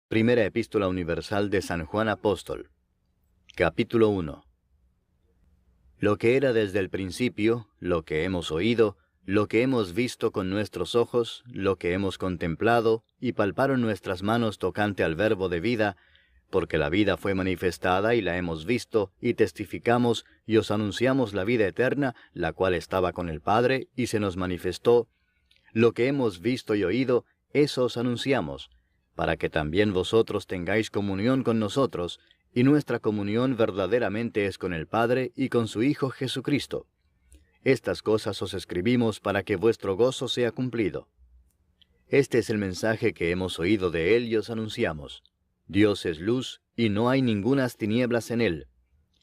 Primera Epístola Universal de San Juan Apóstol. Capítulo 1. Lo que era desde el principio, lo que hemos oído, lo que hemos visto con nuestros ojos, lo que hemos contemplado, y palparon nuestras manos tocante al Verbo de vida, porque la vida fue manifestada y la hemos visto, y testificamos, y os anunciamos la vida eterna, la cual estaba con el Padre, y se nos manifestó. Lo que hemos visto y oído, eso os anunciamos, para que también vosotros tengáis comunión con nosotros, y nuestra comunión verdaderamente es con el Padre y con su Hijo Jesucristo. Estas cosas os escribimos para que vuestro gozo sea cumplido. Este es el mensaje que hemos oído de Él y os anunciamos. Dios es luz, y no hay ningunas tinieblas en Él.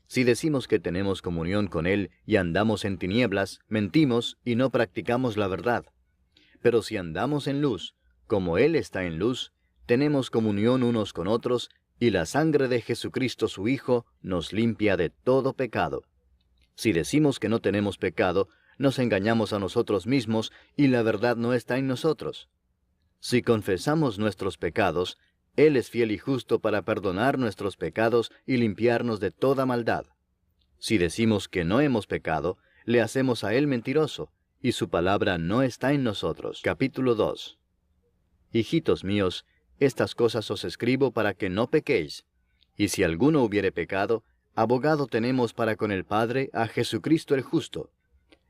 Si decimos que tenemos comunión con Él y andamos en tinieblas, mentimos y no practicamos la verdad. Pero si andamos en luz, como Él está en luz, tenemos comunión unos con otros, y la sangre de Jesucristo su Hijo nos limpia de todo pecado. Si decimos que no tenemos pecado, nos engañamos a nosotros mismos, y la verdad no está en nosotros. Si confesamos nuestros pecados, Él es fiel y justo para perdonar nuestros pecados y limpiarnos de toda maldad. Si decimos que no hemos pecado, le hacemos a Él mentiroso, y su palabra no está en nosotros. Capítulo 2. Hijitos míos, estas cosas os escribo para que no pequéis. Y si alguno hubiere pecado, abogado tenemos para con el Padre a Jesucristo el justo.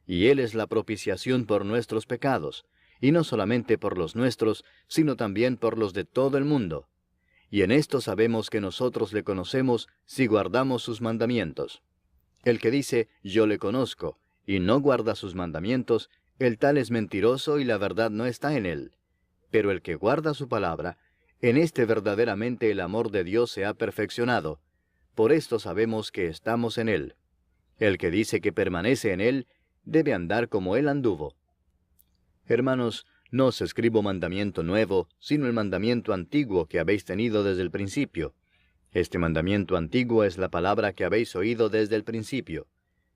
Y Él es la propiciación por nuestros pecados, y no solamente por los nuestros, sino también por los de todo el mundo. Y en esto sabemos que nosotros le conocemos si guardamos sus mandamientos. El que dice, yo le conozco, y no guarda sus mandamientos, el tal es mentiroso y la verdad no está en él. Pero el que guarda su palabra, en este verdaderamente el amor de Dios se ha perfeccionado. Por esto sabemos que estamos en Él. El que dice que permanece en Él, debe andar como Él anduvo. Hermanos, no os escribo mandamiento nuevo, sino el mandamiento antiguo que habéis tenido desde el principio. Este mandamiento antiguo es la palabra que habéis oído desde el principio.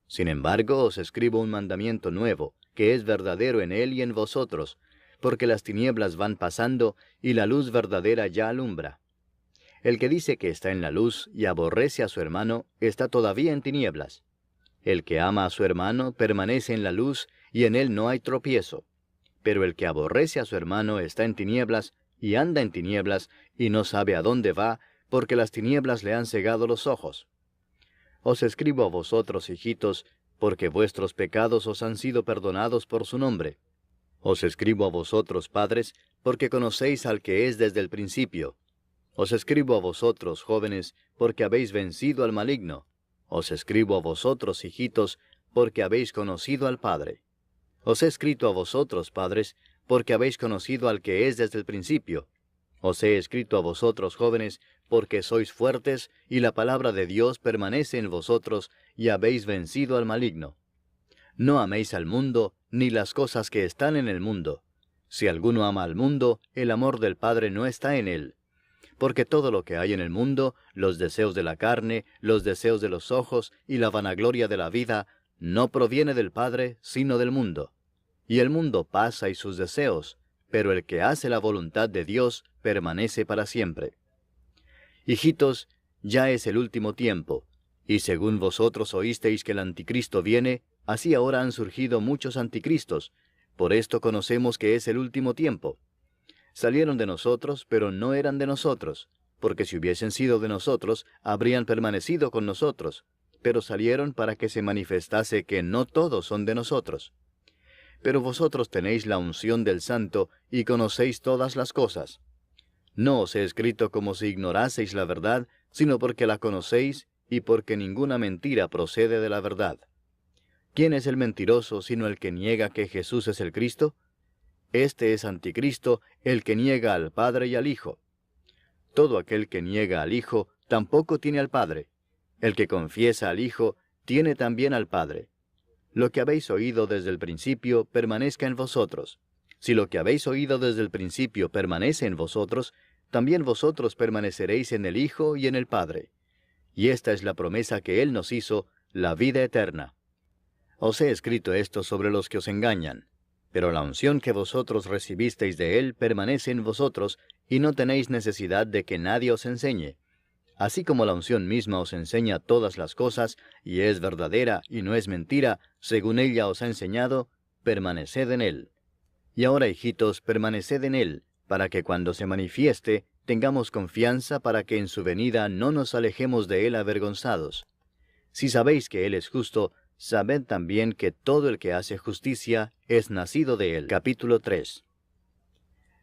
Sin embargo, os escribo un mandamiento nuevo, que es verdadero en Él y en vosotros, porque las tinieblas van pasando, y la luz verdadera ya alumbra. El que dice que está en la luz y aborrece a su hermano, está todavía en tinieblas. El que ama a su hermano permanece en la luz, y en él no hay tropiezo. Pero el que aborrece a su hermano está en tinieblas, y anda en tinieblas, y no sabe a dónde va, porque las tinieblas le han cegado los ojos. Os escribo a vosotros, hijitos, porque vuestros pecados os han sido perdonados por su nombre. Os escribo a vosotros, padres, porque conocéis al que es desde el principio. Os escribo a vosotros, jóvenes, porque habéis vencido al maligno. Os escribo a vosotros, hijitos, porque habéis conocido al Padre. Os he escrito a vosotros, padres, porque habéis conocido al que es desde el principio. Os he escrito a vosotros, jóvenes, porque sois fuertes, y la palabra de Dios permanece en vosotros, y habéis vencido al maligno. No améis al mundo, ni las cosas que están en el mundo. Si alguno ama al mundo, el amor del Padre no está en él. Porque todo lo que hay en el mundo, los deseos de la carne, los deseos de los ojos y la vanagloria de la vida, no proviene del Padre, sino del mundo. Y el mundo pasa y sus deseos, pero el que hace la voluntad de Dios permanece para siempre. Hijitos, ya es el último tiempo, y según vosotros oísteis que el anticristo viene, así ahora han surgido muchos anticristos. Por esto conocemos que es el último tiempo. Salieron de nosotros, pero no eran de nosotros, porque si hubiesen sido de nosotros, habrían permanecido con nosotros, pero salieron para que se manifestase que no todos son de nosotros. Pero vosotros tenéis la unción del Santo y conocéis todas las cosas. No os he escrito como si ignoraseis la verdad, sino porque la conocéis y porque ninguna mentira procede de la verdad. ¿Quién es el mentiroso sino el que niega que Jesús es el Cristo? Este es anticristo, el que niega al Padre y al Hijo. Todo aquel que niega al Hijo tampoco tiene al Padre. El que confiesa al Hijo tiene también al Padre. Lo que habéis oído desde el principio permanezca en vosotros. Si lo que habéis oído desde el principio permanece en vosotros, también vosotros permaneceréis en el Hijo y en el Padre. Y esta es la promesa que Él nos hizo, la vida eterna. Os he escrito esto sobre los que os engañan. Pero la unción que vosotros recibisteis de Él permanece en vosotros, y no tenéis necesidad de que nadie os enseñe. Así como la unción misma os enseña todas las cosas, y es verdadera y no es mentira, según ella os ha enseñado, permaneced en Él. Y ahora, hijitos, permaneced en Él, para que cuando se manifieste, tengamos confianza para que en su venida no nos alejemos de Él avergonzados. Si sabéis que Él es justo, sabed también que todo el que hace justicia es nacido de Él. Capítulo 3.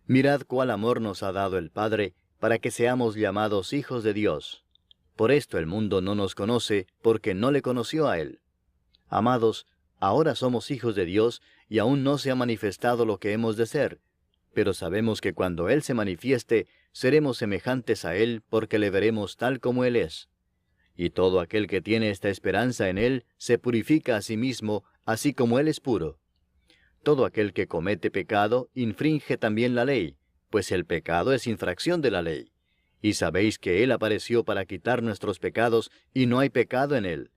Mirad cuál amor nos ha dado el Padre, para que seamos llamados hijos de Dios. Por esto el mundo no nos conoce, porque no le conoció a Él. Amados, ahora somos hijos de Dios, y aún no se ha manifestado lo que hemos de ser. Pero sabemos que cuando Él se manifieste, seremos semejantes a Él, porque le veremos tal como Él es. Y todo aquel que tiene esta esperanza en Él, se purifica a sí mismo, así como Él es puro. Todo aquel que comete pecado, infringe también la ley, pues el pecado es infracción de la ley. Y sabéis que Él apareció para quitar nuestros pecados, y no hay pecado en Él.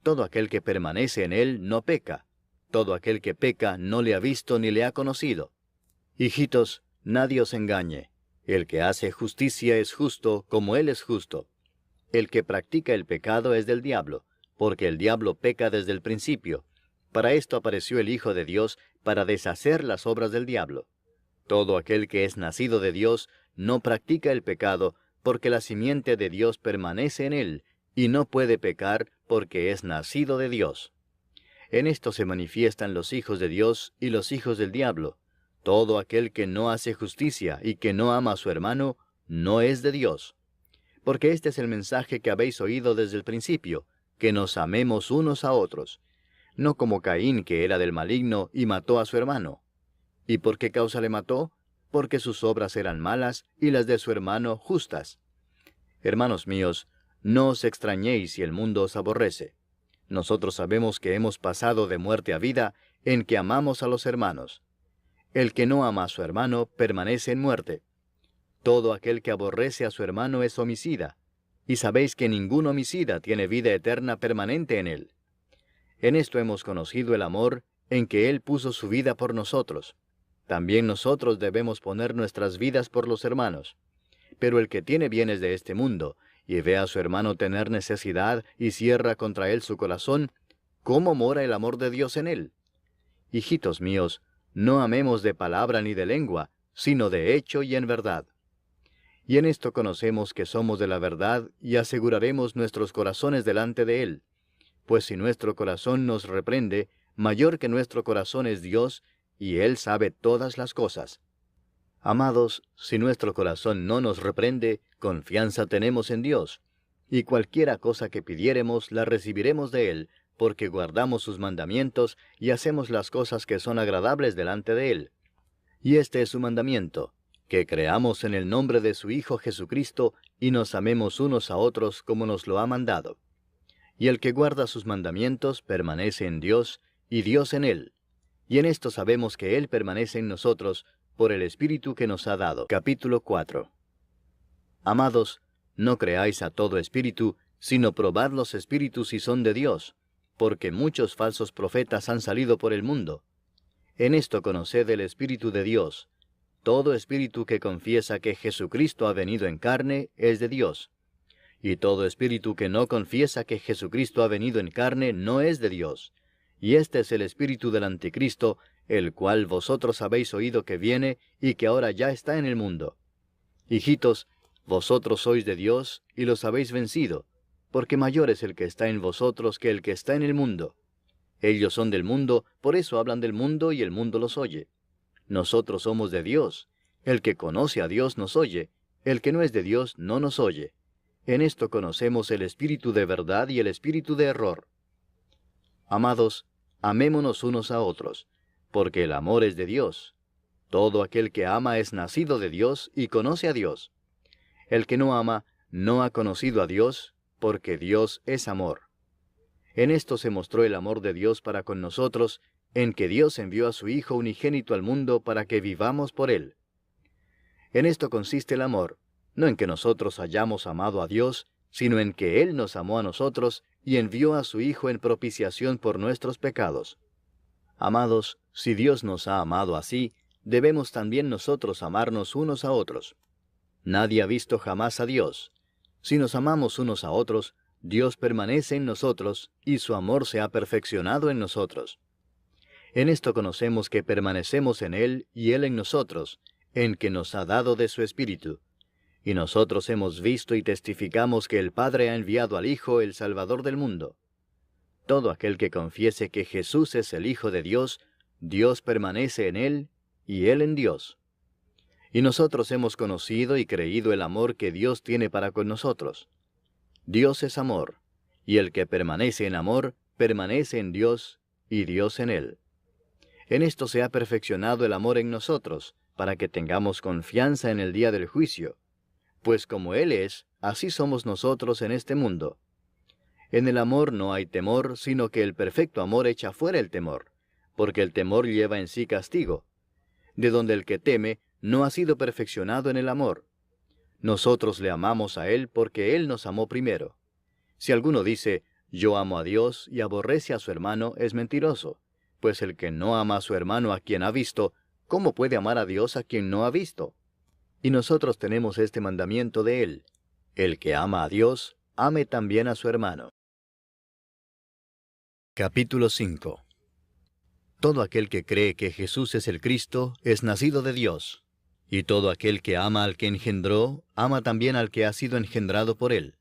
Todo aquel que permanece en Él no peca. Todo aquel que peca no le ha visto ni le ha conocido. Hijitos, nadie os engañe. El que hace justicia es justo, como Él es justo. El que practica el pecado es del diablo, porque el diablo peca desde el principio. Para esto apareció el Hijo de Dios, para deshacer las obras del diablo. Todo aquel que es nacido de Dios no practica el pecado, porque la simiente de Dios permanece en él, y no puede pecar porque es nacido de Dios. En esto se manifiestan los hijos de Dios y los hijos del diablo. Todo aquel que no hace justicia y que no ama a su hermano, no es de Dios. Porque este es el mensaje que habéis oído desde el principio, que nos amemos unos a otros. No como Caín, que era del maligno y mató a su hermano. ¿Y por qué causa le mató? Porque sus obras eran malas y las de su hermano justas. Hermanos míos, no os extrañéis si el mundo os aborrece. Nosotros sabemos que hemos pasado de muerte a vida en que amamos a los hermanos. El que no ama a su hermano permanece en muerte. Todo aquel que aborrece a su hermano es homicida, y sabéis que ningún homicida tiene vida eterna permanente en él. En esto hemos conocido el amor, en que Él puso su vida por nosotros. También nosotros debemos poner nuestras vidas por los hermanos. Pero el que tiene bienes de este mundo, y ve a su hermano tener necesidad y cierra contra él su corazón, ¿cómo mora el amor de Dios en él? Hijitos míos, no amemos de palabra ni de lengua, sino de hecho y en verdad. Y en esto conocemos que somos de la verdad, y aseguraremos nuestros corazones delante de Él. Pues si nuestro corazón nos reprende, mayor que nuestro corazón es Dios, y Él sabe todas las cosas. Amados, si nuestro corazón no nos reprende, confianza tenemos en Dios, y cualquiera cosa que pidiéremos la recibiremos de Él, porque guardamos sus mandamientos y hacemos las cosas que son agradables delante de Él. Y este es su mandamiento, que creamos en el nombre de su Hijo Jesucristo, y nos amemos unos a otros como nos lo ha mandado. Y el que guarda sus mandamientos permanece en Dios, y Dios en él. Y en esto sabemos que Él permanece en nosotros, por el Espíritu que nos ha dado. Capítulo 4. Amados, no creáis a todo espíritu, sino probad los espíritus si son de Dios, porque muchos falsos profetas han salido por el mundo. En esto conoced el Espíritu de Dios. Todo espíritu que confiesa que Jesucristo ha venido en carne es de Dios. Y todo espíritu que no confiesa que Jesucristo ha venido en carne no es de Dios. Y este es el espíritu del anticristo, el cual vosotros habéis oído que viene y que ahora ya está en el mundo. Hijitos, vosotros sois de Dios y los habéis vencido, porque mayor es el que está en vosotros que el que está en el mundo. Ellos son del mundo, por eso hablan del mundo y el mundo los oye. Nosotros somos de Dios. El que conoce a Dios nos oye, el que no es de Dios no nos oye. En esto conocemos el espíritu de verdad y el espíritu de error. Amados, amémonos unos a otros, porque el amor es de Dios. Todo aquel que ama es nacido de Dios y conoce a Dios. El que no ama no ha conocido a Dios, porque Dios es amor. En esto se mostró el amor de Dios para con nosotros, en que Dios envió a su Hijo unigénito al mundo para que vivamos por Él. En esto consiste el amor, no en que nosotros hayamos amado a Dios, sino en que Él nos amó a nosotros y envió a su Hijo en propiciación por nuestros pecados. Amados, si Dios nos ha amado así, debemos también nosotros amarnos unos a otros. Nadie ha visto jamás a Dios. Si nos amamos unos a otros, Dios permanece en nosotros, y su amor se ha perfeccionado en nosotros. En esto conocemos que permanecemos en Él y Él en nosotros, en que nos ha dado de su Espíritu. Y nosotros hemos visto y testificamos que el Padre ha enviado al Hijo, el Salvador del mundo. Todo aquel que confiese que Jesús es el Hijo de Dios, Dios permanece en Él, y Él en Dios. Y nosotros hemos conocido y creído el amor que Dios tiene para con nosotros. Dios es amor, y el que permanece en amor, permanece en Dios, y Dios en él. En esto se ha perfeccionado el amor en nosotros, para que tengamos confianza en el día del juicio. Pues como Él es, así somos nosotros en este mundo. En el amor no hay temor, sino que el perfecto amor echa fuera el temor, porque el temor lleva en sí castigo, de donde el que teme no ha sido perfeccionado en el amor. Nosotros le amamos a Él porque Él nos amó primero. Si alguno dice, yo amo a Dios y aborrece a su hermano, es mentiroso, pues el que no ama a su hermano a quien ha visto, ¿cómo puede amar a Dios a quien no ha visto? Y nosotros tenemos este mandamiento de Él: el que ama a Dios, ame también a su hermano. Capítulo 5. Todo aquel que cree que Jesús es el Cristo es nacido de Dios, y todo aquel que ama al que engendró, ama también al que ha sido engendrado por Él.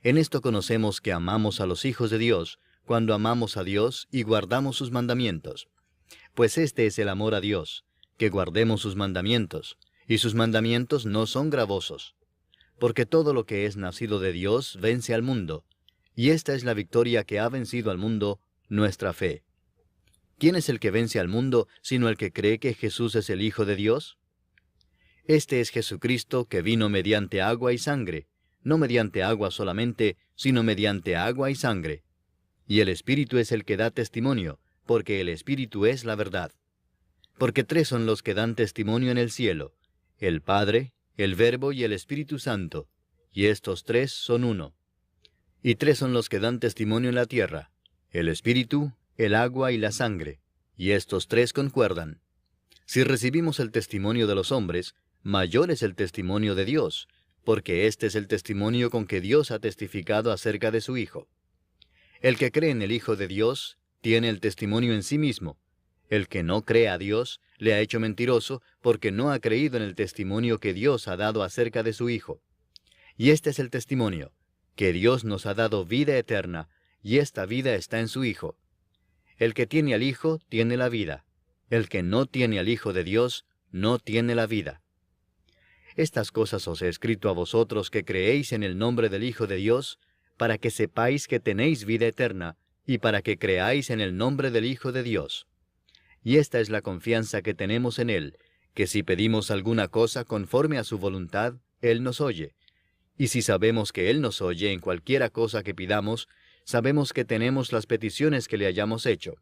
En esto conocemos que amamos a los hijos de Dios, cuando amamos a Dios y guardamos sus mandamientos. Pues este es el amor a Dios, que guardemos sus mandamientos, y sus mandamientos no son gravosos. Porque todo lo que es nacido de Dios vence al mundo, y esta es la victoria que ha vencido al mundo, nuestra fe. ¿Quién es el que vence al mundo, sino el que cree que Jesús es el Hijo de Dios? Este es Jesucristo, que vino mediante agua y sangre, no mediante agua solamente, sino mediante agua y sangre. Y el Espíritu es el que da testimonio, porque el Espíritu es la verdad. Porque tres son los que dan testimonio en el cielo: el Padre, el Verbo y el Espíritu Santo, y estos tres son uno. Y tres son los que dan testimonio en la tierra: el Espíritu, el agua y la sangre, y estos tres concuerdan. Si recibimos el testimonio de los hombres, mayor es el testimonio de Dios, porque este es el testimonio con que Dios ha testificado acerca de su Hijo. El que cree en el Hijo de Dios tiene el testimonio en sí mismo. El que no cree a Dios le ha hecho mentiroso, porque no ha creído en el testimonio que Dios ha dado acerca de su Hijo. Y este es el testimonio, que Dios nos ha dado vida eterna, y esta vida está en su Hijo. El que tiene al Hijo tiene la vida. El que no tiene al Hijo de Dios no tiene la vida. Estas cosas os he escrito a vosotros que creéis en el nombre del Hijo de Dios, para que sepáis que tenéis vida eterna, y para que creáis en el nombre del Hijo de Dios. Y esta es la confianza que tenemos en Él, que si pedimos alguna cosa conforme a su voluntad, Él nos oye. Y si sabemos que Él nos oye en cualquiera cosa que pidamos, sabemos que tenemos las peticiones que le hayamos hecho.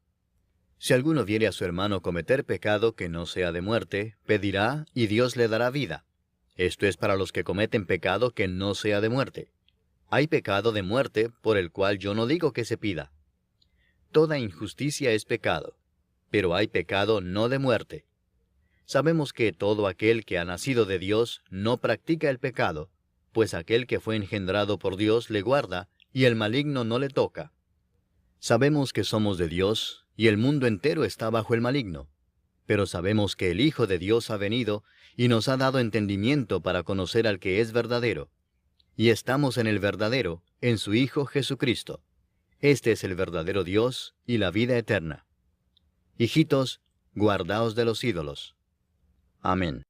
Si alguno viere a su hermano cometer pecado que no sea de muerte, pedirá, y Dios le dará vida. Esto es para los que cometen pecado que no sea de muerte. Hay pecado de muerte, por el cual yo no digo que se pida. Toda injusticia es pecado, pero hay pecado no de muerte. Sabemos que todo aquel que ha nacido de Dios no practica el pecado, pues aquel que fue engendrado por Dios le guarda, y el maligno no le toca. Sabemos que somos de Dios, y el mundo entero está bajo el maligno. Pero sabemos que el Hijo de Dios ha venido, y nos ha dado entendimiento para conocer al que es verdadero. Y estamos en el verdadero, en su Hijo Jesucristo. Este es el verdadero Dios y la vida eterna. Hijitos, guardaos de los ídolos. Amén.